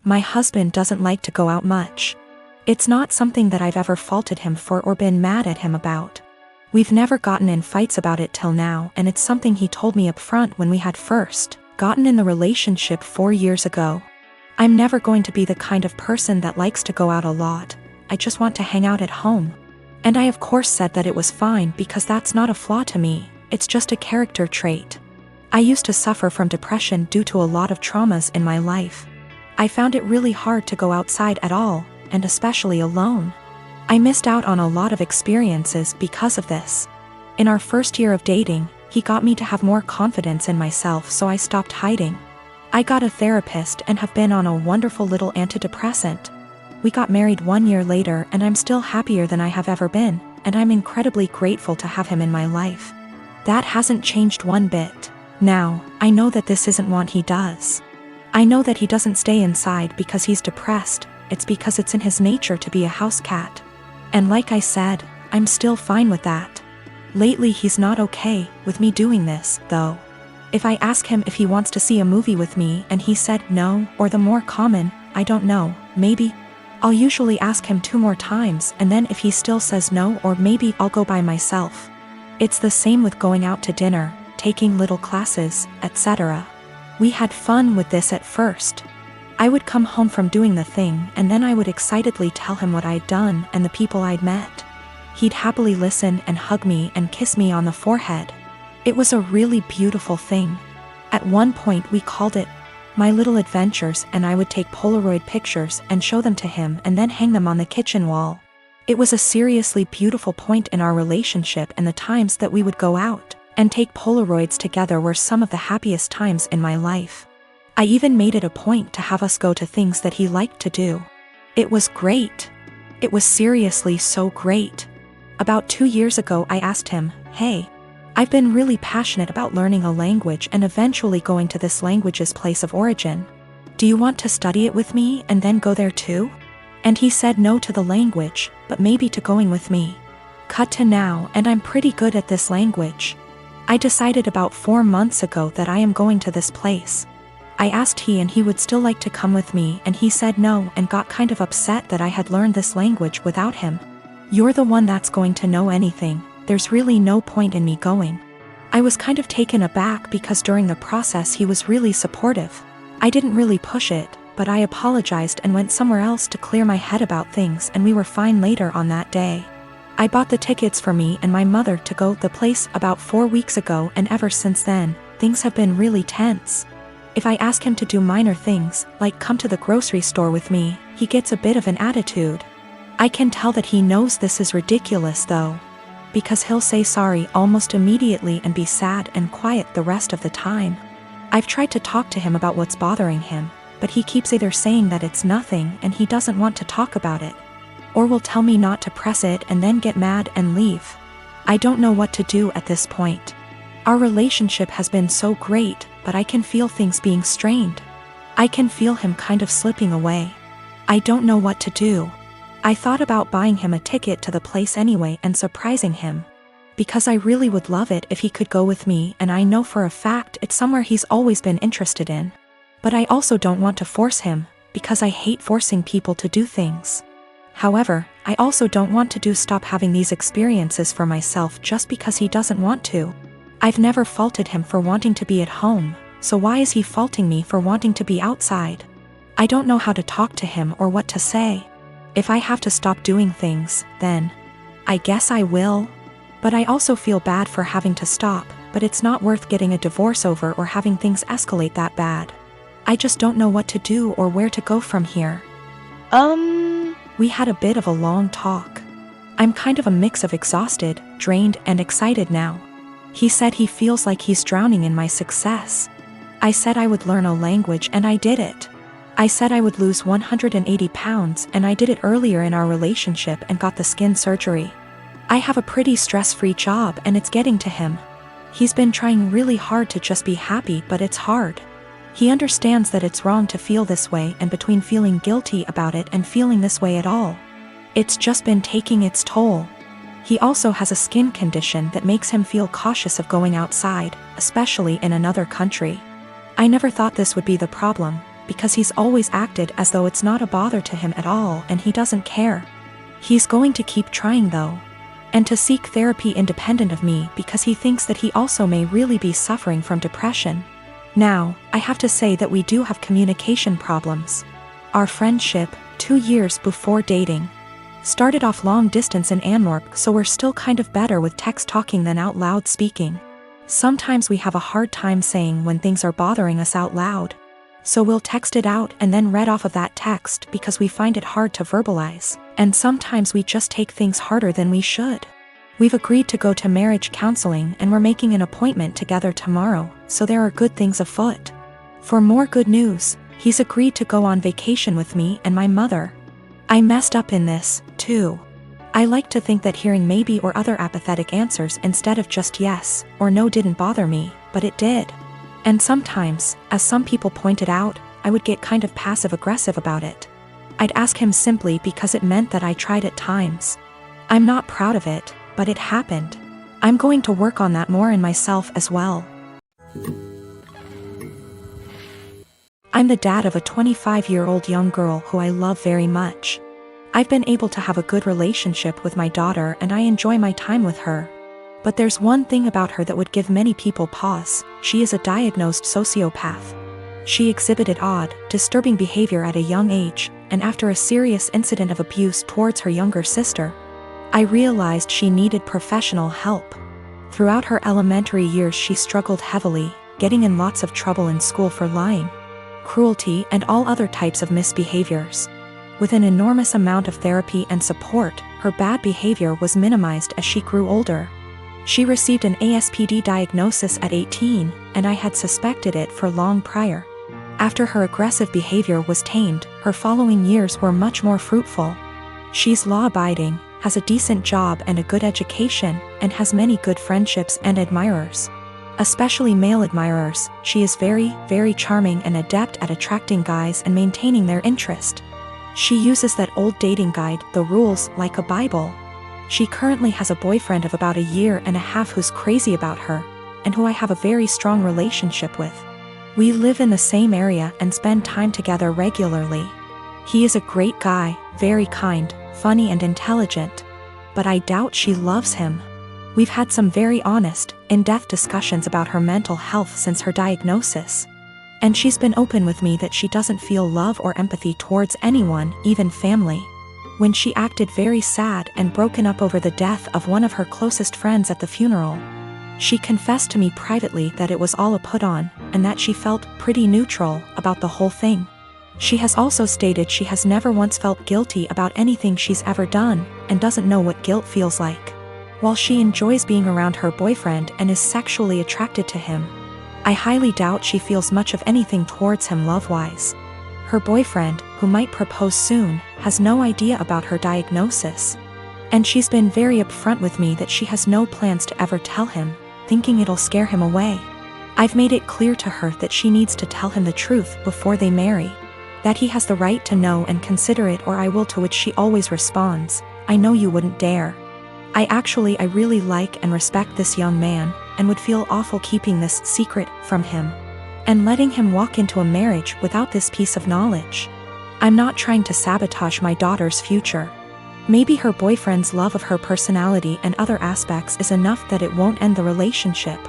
My husband doesn't like to go out much. It's not something that I've ever faulted him for or been mad at him about. We've never gotten in fights about it till now, and it's something he told me up front when we had first gotten in the relationship 4 years ago. I'm never going to be the kind of person that likes to go out a lot. I just want to hang out at home. And I of course said that it was fine because that's not a flaw to me, it's just a character trait. I used to suffer from depression due to a lot of traumas in my life. I found it really hard to go outside at all, and especially alone. I missed out on a lot of experiences because of this. In our first year of dating, he got me to have more confidence in myself, so I stopped hiding. I got a therapist and have been on a wonderful little antidepressant. We got married 1 year later and I'm still happier than I have ever been, and I'm incredibly grateful to have him in my life. That hasn't changed one bit. Now, I know that this isn't what he does. I know that he doesn't stay inside because he's depressed, it's because it's in his nature to be a house cat. And like I said, I'm still fine with that. Lately he's not okay with me doing this, though. If I ask him if he wants to see a movie with me and he said no, or the more common, I don't know, maybe, I'll usually ask him 2 more times, and then if he still says no, or maybe I'll go by myself. It's the same with going out to dinner, taking little classes, etc. We had fun with this at first. I would come home from doing the thing and then I would excitedly tell him what I'd done and the people I'd met. He'd happily listen and hug me and kiss me on the forehead. It was a really beautiful thing. At one point we called it My Little Adventures, and I would take Polaroid pictures and show them to him and then hang them on the kitchen wall. It was a seriously beautiful point in our relationship, and the times that we would go out and take Polaroids together were some of the happiest times in my life. I even made it a point to have us go to things that he liked to do. It was great. It was seriously so great. About 2 years ago I asked him, hey, I've been really passionate about learning a language and eventually going to this language's place of origin. Do you want to study it with me and then go there too? And he said no to the language, but maybe to going with me. Cut to now, and I'm pretty good at this language. I decided about 4 months ago that I am going to this place. I asked and he would still like to come with me, and he said no and got kind of upset that I had learned this language without him. You're the one that's going to know anything, there's really no point in me going. I was kind of taken aback because during the process he was really supportive. I didn't really push it, but I apologized and went somewhere else to clear my head about things, and we were fine later on that day. I bought the tickets for me and my mother to go to the place about 4 weeks ago, and ever since then, things have been really tense. If I ask him to do minor things, like come to the grocery store with me, he gets a bit of an attitude. I can tell that he knows this is ridiculous though, because he'll say sorry almost immediately and be sad and quiet the rest of the time. I've tried to talk to him about what's bothering him, but he keeps either saying that it's nothing and he doesn't want to talk about it, or will tell me not to press it and then get mad and leave. I don't know what to do at this point. Our relationship has been so great, but I can feel things being strained. I can feel him kind of slipping away. I don't know what to do. I thought about buying him a ticket to the place anyway and surprising him, because I really would love it if he could go with me, and I know for a fact it's somewhere he's always been interested in. But I also don't want to force him, because I hate forcing people to do things. However, I also don't want to stop having these experiences for myself just because he doesn't want to. I've never faulted him for wanting to be at home, so why is he faulting me for wanting to be outside? I don't know how to talk to him or what to say. If I have to stop doing things, then I guess I will. But I also feel bad for having to stop, but it's not worth getting a divorce over or having things escalate that bad. I just don't know what to do or where to go from here. We had a bit of a long talk. I'm kind of a mix of exhausted, drained, and excited now. He said he feels like he's drowning in my success. I said I would learn a language, and I did it. I said I would lose 180 pounds, and I did it earlier in our relationship and got the skin surgery. I have a pretty stress-free job, and it's getting to him. He's been trying really hard to just be happy, but it's hard. He understands that it's wrong to feel this way, and between feeling guilty about it and feeling this way at all, it's just been taking its toll. He also has a skin condition that makes him feel cautious of going outside, especially in another country. I never thought this would be the problem, because he's always acted as though it's not a bother to him at all and he doesn't care. He's going to keep trying though. And to seek therapy independent of me because he thinks that he also may really be suffering from depression. Now, I have to say that we do have communication problems. Our friendship, 2 years before dating, started off long distance in Antwerp, so we're still kind of better with text talking than out loud speaking. Sometimes we have a hard time saying when things are bothering us out loud. So we'll text it out and then read off of that text because we find it hard to verbalize, and sometimes we just take things harder than we should. We've agreed to go to marriage counseling and we're making an appointment together tomorrow, so there are good things afoot. For more good news, he's agreed to go on vacation with me and my mother. I messed up in this, too. I like to think that hearing maybe or other apathetic answers instead of just yes or no didn't bother me, but it did. And sometimes, as some people pointed out, I would get kind of passive-aggressive about it. I'd ask him simply because it meant that I tried at times. I'm not proud of it, but it happened. I'm going to work on that more in myself as well. I'm the dad of a 25-year-old young girl who I love very much. I've been able to have a good relationship with my daughter and I enjoy my time with her. But there's one thing about her that would give many people pause: she is a diagnosed sociopath. She exhibited odd, disturbing behavior at a young age, and after a serious incident of abuse towards her younger sister, I realized she needed professional help. Throughout her elementary years she struggled heavily, getting in lots of trouble in school for lying, cruelty and all other types of misbehaviors. With an enormous amount of therapy and support, her bad behavior was minimized as she grew older. She received an ASPD diagnosis at 18, and I had suspected it for long prior. After her aggressive behavior was tamed, her following years were much more fruitful. She's law-abiding, has a decent job and a good education, and has many good friendships and admirers. Especially male admirers. She is very, very charming and adept at attracting guys and maintaining their interest. She uses that old dating guide, The Rules, like a Bible. She currently has a boyfriend of about 1.5 years who's crazy about her, and who I have a very strong relationship with. We live in the same area and spend time together regularly. He is a great guy, very kind, funny and intelligent. But I doubt she loves him. We've had some very honest, in-depth discussions about her mental health since her diagnosis. And she's been open with me that she doesn't feel love or empathy towards anyone, even family. When she acted very sad and broken up over the death of one of her closest friends at the funeral, she confessed to me privately that it was all a put-on, and that she felt pretty neutral about the whole thing. She has also stated she has never once felt guilty about anything she's ever done, and doesn't know what guilt feels like. While she enjoys being around her boyfriend and is sexually attracted to him, I highly doubt she feels much of anything towards him love-wise. Her boyfriend, who might propose soon, has no idea about her diagnosis. And she's been very upfront with me that she has no plans to ever tell him, thinking it'll scare him away. I've made it clear to her that she needs to tell him the truth before they marry. That he has the right to know and consider it, or I will, to which she always responds, "I know you wouldn't dare." I really like and respect this young man, and would feel awful keeping this secret from him, and letting him walk into a marriage without this piece of knowledge. I'm not trying to sabotage my daughter's future. Maybe her boyfriend's love of her personality and other aspects is enough that it won't end the relationship.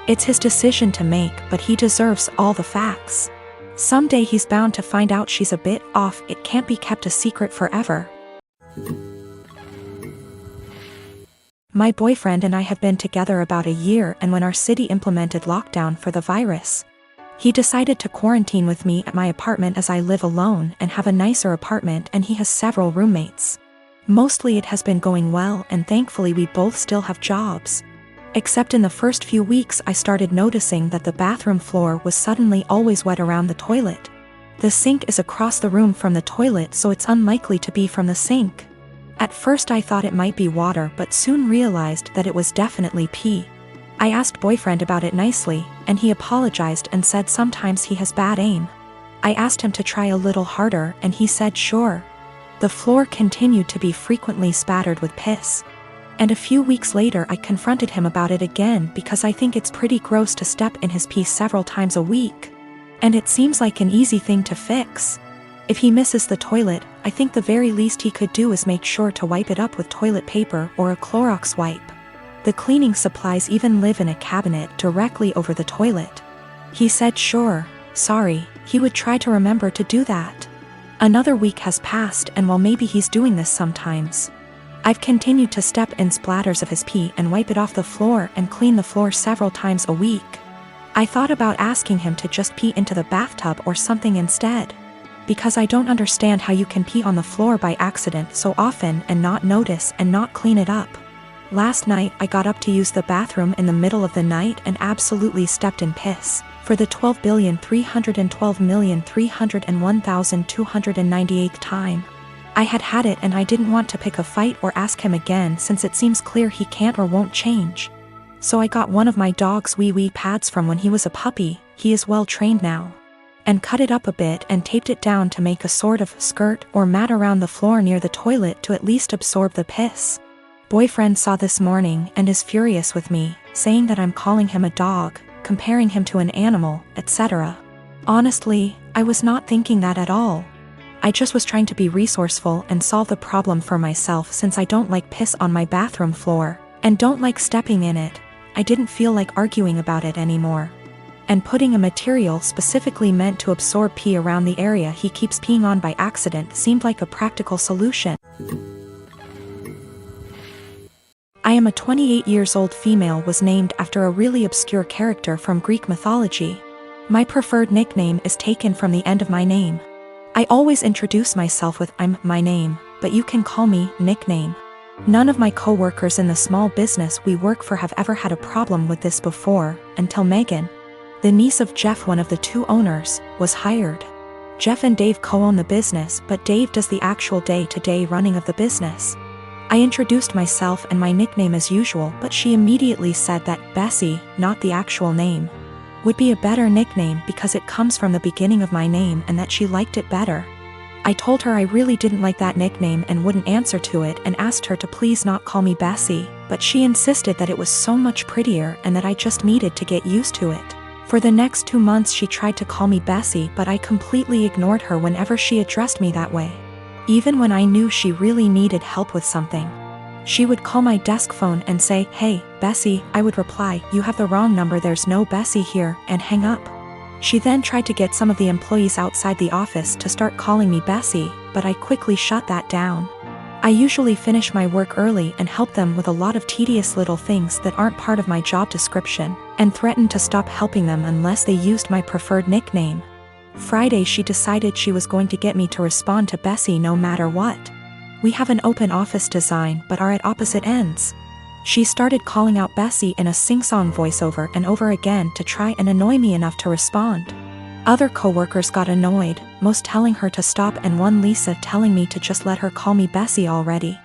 It's his decision to make, but he deserves all the facts. Someday he's bound to find out she's a bit off. It can't be kept a secret forever. My boyfriend and I have been together about 1 year, and when our city implemented lockdown for the virus, he decided to quarantine with me at my apartment, as I live alone and have a nicer apartment and he has several roommates. Mostly it has been going well, and thankfully we both still have jobs. Except in the first few weeks I started noticing that the bathroom floor was suddenly always wet around the toilet. The sink is across the room from the toilet, so it's unlikely to be from the sink. At first I thought it might be water, but soon realized that it was definitely pee. I asked boyfriend about it nicely, and he apologized and said sometimes he has bad aim. I asked him to try a little harder, and he said sure. The floor continued to be frequently spattered with piss. And a few weeks later I confronted him about it again, because I think it's pretty gross to step in his pee several times a week. And it seems like an easy thing to fix. If he misses the toilet, I think the very least he could do is make sure to wipe it up with toilet paper or a Clorox wipe. The cleaning supplies even live in a cabinet directly over the toilet. He said sure, sorry, he would try to remember to do that. Another week has passed, and while maybe he's doing this sometimes, I've continued to step in splatters of his pee and wipe it off the floor and clean the floor several times a week. I thought about asking him to just pee into the bathtub or something instead, because I don't understand how you can pee on the floor by accident so often and not notice and not clean it up. Last night I got up to use the bathroom in the middle of the night and absolutely stepped in piss for the 12,312,301,298th time. I had it, and I didn't want to pick a fight or ask him again since it seems clear he can't or won't change. So I got one of my dog's wee pads from when he was a puppy, he is well trained now, and cut it up a bit and taped it down to make a sort of skirt or mat around the floor near the toilet to at least absorb the piss. Boyfriend saw this morning and is furious with me, saying that I'm calling him a dog, comparing him to an animal, etc. Honestly, I was not thinking that at all. I just was trying to be resourceful and solve the problem for myself since I don't like piss on my bathroom floor, and don't like stepping in it. I didn't feel like arguing about it anymore. And putting a material specifically meant to absorb pee around the area he keeps peeing on by accident seemed like a practical solution. I am a 28 years old female was named after a really obscure character from Greek mythology. My preferred nickname is taken from the end of my name. I always introduce myself with I'm my name, but you can call me nickname. None of my co-workers in the small business we work for have ever had a problem with this before, until Megan, the niece of Jeff, one of the two owners, was hired. Jeff and Dave co-own the business, but Dave does the actual day-to-day running of the business. I introduced myself and my nickname as usual, but she immediately said that Bessie, not the actual name, would be a better nickname because it comes from the beginning of my name and that she liked it better. I told her I really didn't like that nickname and wouldn't answer to it and asked her to please not call me Bessie, but she insisted that it was so much prettier and that I just needed to get used to it. For the next 2 months she tried to call me Bessie, but I completely ignored her whenever she addressed me that way. Even when I knew she really needed help with something, she would call my desk phone and say, "Hey, Bessie," I would reply, "You have the wrong number, there's no Bessie here," and hang up. She then tried to get some of the employees outside the office to start calling me Bessie, but I quickly shut that down. I usually finish my work early and help them with a lot of tedious little things that aren't part of my job description, and threatened to stop helping them unless they used my preferred nickname. Friday she decided she was going to get me to respond to Bessie no matter what. We have an open office design but are at opposite ends. She started calling out Bessie in a sing-song voiceover and over again to try and annoy me enough to respond. Other coworkers got annoyed, most telling her to stop and one Lisa telling me to just let her call me Bessie already.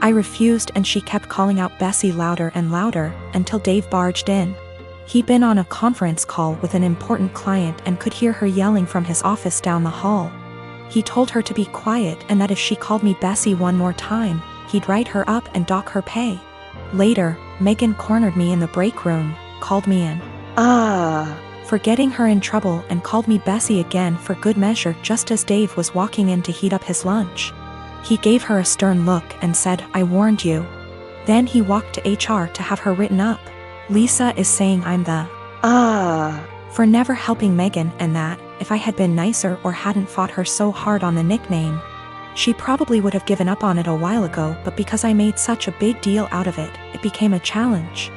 I refused and she kept calling out Bessie louder and louder until Dave barged in. He'd been on a conference call with an important client and could hear her yelling from his office down the hall. He told her to be quiet and that if she called me Bessie one more time, he'd write her up and dock her pay. Later, Megan cornered me in the break room, called me in for getting her in trouble and called me Bessie again for good measure just as Dave was walking in to heat up his lunch. He gave her a stern look and said, "I warned you." Then he walked to HR to have her written up. Lisa is saying I'm the for never helping Megan, and that, if I had been nicer or hadn't fought her so hard on the nickname, she probably would have given up on it a while ago, but because I made such a big deal out of it, it became a challenge.